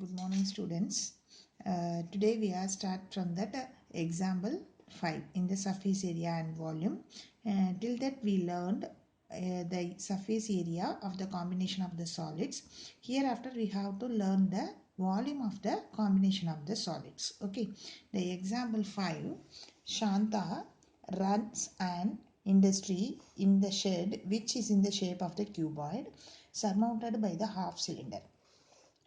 Good morning, students. Today we are start from that example 5 in the surface area and volume. Till that we learned the surface area of the combination of the solids. Hereafter we have to learn the volume of the combination of the solids. Okay. The example 5, Shanta runs an industry in the shed which is in the shape of the cuboid surmounted by the half cylinder.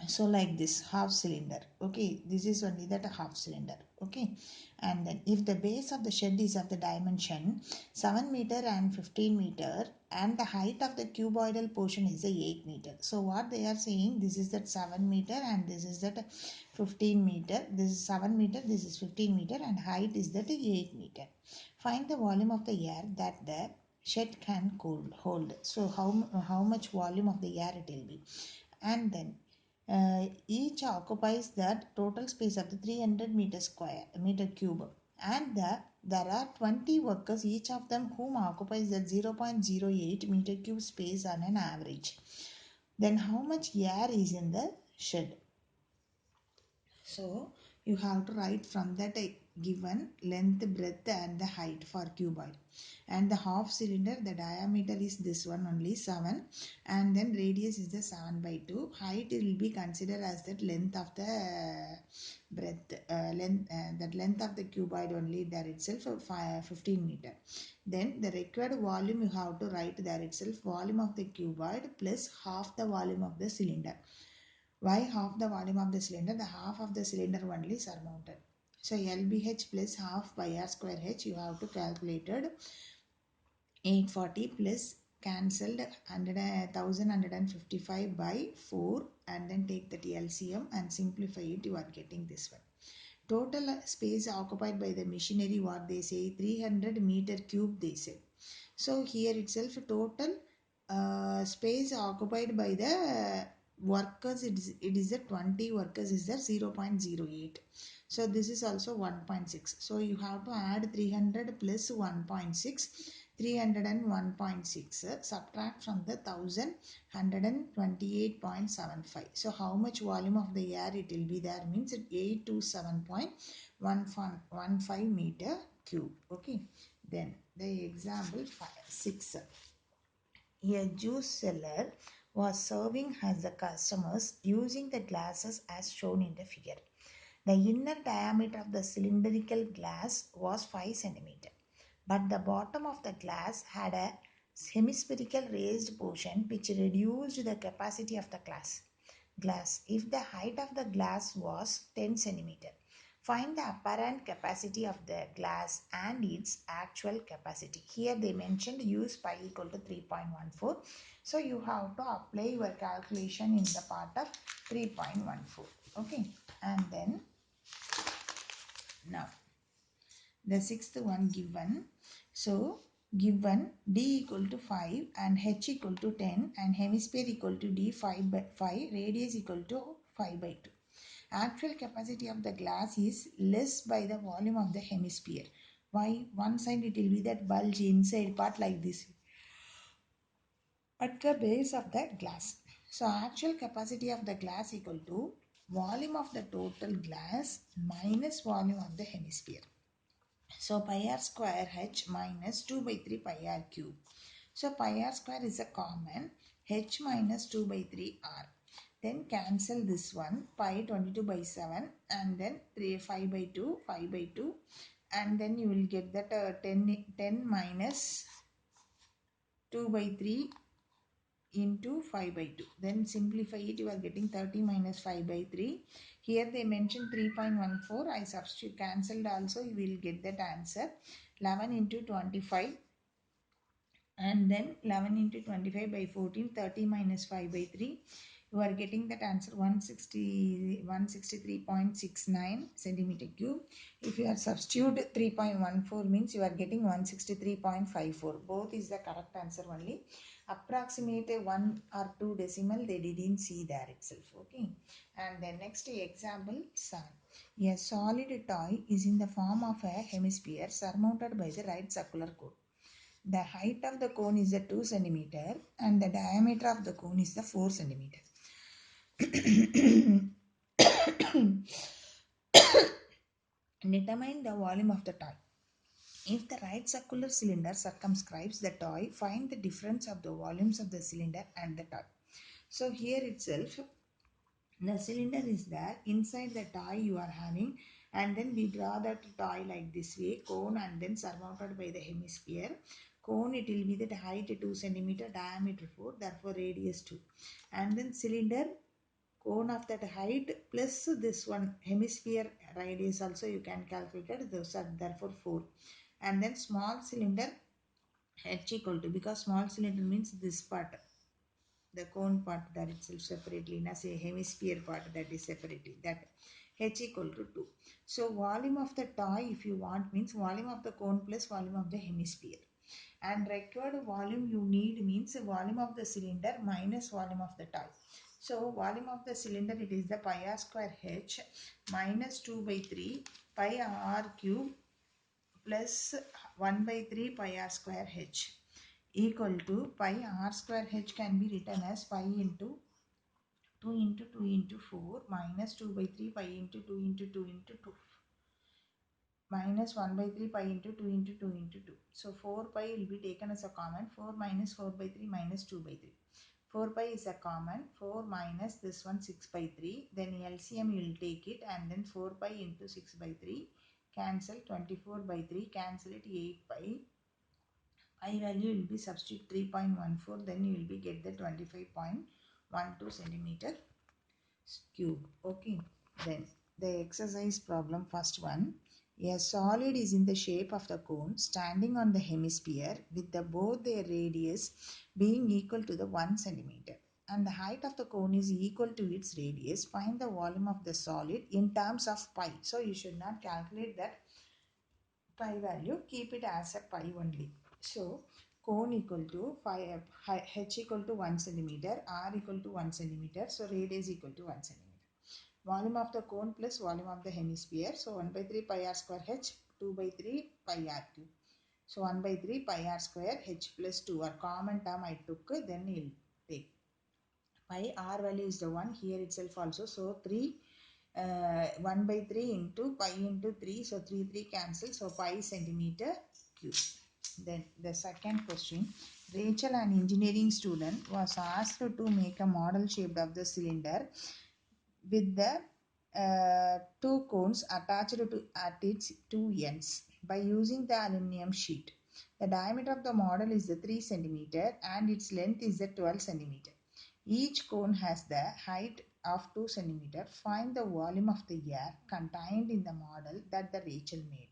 So like this half cylinder, okay, this is only that half cylinder, okay. And then if the base of the shed is of the dimension 7 meter and 15 meter and the height of the cuboidal portion is a 8 meter, so what they are saying, this is that 7 meter and this is that 15 meter, this is 7 meter, this is 15 meter, and height is that 8 meter. Find the volume of the air that the shed can hold. So how much volume of the air it will be, and then each occupies the total space of the 300 meter cube, and there are 20 workers, each of them whom occupies the 0.08 meter cube space on an average. Then how much air is in the shed? So you have to write from that given length, breadth and the height for cuboid. And the half cylinder, the diameter is this one only 7, and then radius is the 7/2. Height will be considered as that length of the breadth, that length of the cuboid only there itself 15 meter. Then the required volume you have to write there itself, volume of the cuboid plus half the volume of the cylinder. Why half the volume of the cylinder? The half of the cylinder only surmounted. So LBH plus half pi r square h, you have to calculate 840 plus cancelled 1155 by 4, and then take that LCM and simplify it, you are getting this one. Total space occupied by the machinery, what they say, 300 meter cube they said. So here itself total space occupied by the workers, it is a 20 workers is there 0.08. So this is also 1.6. So you have to add 300 plus 1.6, 301.6, subtract from the 1128.75. So how much volume of the air it will be there means 827.15 meter cube. Okay. Then the example 6. A juice seller was serving as the customers using the glasses as shown in the figure. The inner diameter of the cylindrical glass was 5 cm, but the bottom of the glass had a hemispherical raised portion which reduced the capacity of the glass. If the height of the glass was 10 cm, find the apparent capacity of the glass and its actual capacity. Here they mentioned use pi equal to 3.14. So you have to apply your calculation in the part of 3.14. Okay. And then now the sixth one given. So given D equal to 5 and H equal to 10 and hemisphere equal to D 5/5, radius equal to 5/2. Actual capacity of the glass is less by the volume of the hemisphere. Why? One side it will be that bulge inside part like this at the base of the glass. So actual capacity of the glass equal to volume of the total glass minus volume of the hemisphere. So pi r square h minus 2/3 pi r cube. So pi r square is a common, h minus 2/3 r. Then cancel this one, pi 22/7, and then 5/2, 5/2, and then you will get that 10 minus 2/3 into 5/2. Then simplify it, you are getting 30 minus 5/3. Here they mentioned 3.14. I substitute cancelled also, you will get that answer. 11 into 25, and then 11 into 25 by 14, 30 minus 5/3. You are getting that answer 163.69 centimeter cube. If you are substitute 3.14 means you are getting 163.54. Both is the correct answer only. Approximate 1 or 2 decimal they didn't see there itself. Okay. And the next example 7. A solid toy is in the form of a hemisphere surmounted by the right circular cone. The height of the cone is the 2 cm and the diameter of the cone is the 4 cm. Determine the volume of the toy. If the right circular cylinder circumscribes the toy, find the difference of the volumes of the cylinder and the toy. So here itself, the cylinder is there, inside the toy you are having, and then we draw that toy like this way, cone, and then surmounted by the hemisphere. Cone, it will be the height 2 centimeter, diameter 4, therefore radius 2. And then cylinder, cone of that height plus this one hemisphere radius also you can calculate it, those are therefore 4. And then small cylinder, h equal to, because small cylinder means this part, the cone part that itself separately, na say hemisphere part that is separately, that h equal to 2. So volume of the toy if you want means volume of the cone plus volume of the hemisphere. And required volume you need means volume of the cylinder minus volume of the toy. So volume of the cylinder, it is the pi r square h minus 2 by 3 pi r cube plus 1 by 3 pi r square h equal to pi r square h can be written as pi into 2 into 2 into 4 minus 2 by 3 pi into 2 into 2 into 2 minus 1 by 3 pi into 2 into 2 into 2. So 4 pi will be taken as a common. 4 minus 4 by 3 minus 2 by 3. 4 pi is a common. 4 minus this one 6 by 3. Then LCM you will take it, and then 4 pi into 6 by 3. Cancel 24 by 3. Cancel it 8 pi. Pi value will be substitute 3.14. Then you will be get the 25.12 centimeter cube. Okay. Then the exercise problem, first one. A solid is in the shape of the cone standing on the hemisphere with both their radius being equal to the 1 centimeter, and the height of the cone is equal to its radius. Find the volume of the solid in terms of pi. So you should not calculate that pi value, keep it as a pi only. So cone equal to h equal to 1 centimeter, r equal to 1 centimeter, so radius equal to 1 centimeter. Volume of the cone plus volume of the hemisphere, so 1 by 3 pi r square h, 2 by 3 pi r cube. So 1 by 3 pi r square h plus 2, or common term I took, then you'll take. Pi r value is the 1 here itself also, so 3 1 by 3 into pi into 3, so 3 cancel, so pi centimeter cube. Then the second question, Rachel, an engineering student, was asked to make a model shaped of the cylinder with the two cones attached to at its two ends by using the aluminum sheet. The diameter of the model is the 3 centimeter and its length is the 12 centimeter. Each cone has the height of 2 centimeter. Find the volume of the air contained in the model that the Rachel made.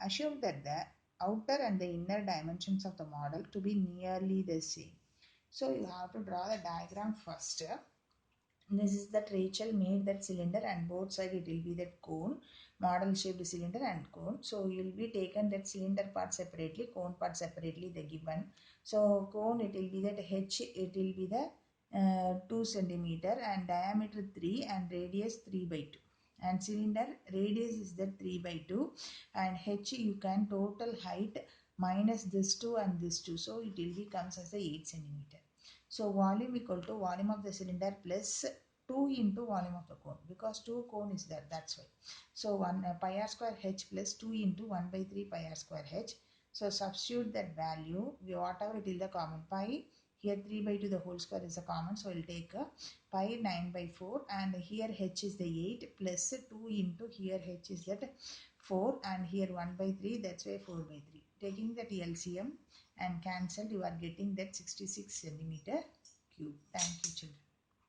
Assume that the outer and the inner dimensions of the model to be nearly the same. So you have to draw the diagram first. This is that Rachel made that cylinder, and both side it will be that cone, model shaped cylinder and cone. So you will be taken that cylinder part separately, cone part separately, the given. So cone, it will be that h, it will be the 2 centimeter and diameter 3 and radius 3 by 2. And cylinder radius is that 3 by 2, and h you can total height minus this 2 and this 2. So it will be comes as the 8 centimeter. So volume equal to volume of the cylinder plus 2 into volume of the cone, because 2 cone is there, that's why. So 1 pi r square h plus 2 into 1 by 3 pi r square h. So substitute that value, whatever it is the common pi. Here 3 by 2 the whole square is a common, so we'll take a pi 9 by 4, and here h is the 8 plus 2 into here h is that 4, and here 1 by 3, that's why 4 by 3. Taking that LCM and cancelled, you are getting that 66 centimeter cube. Thank you, children.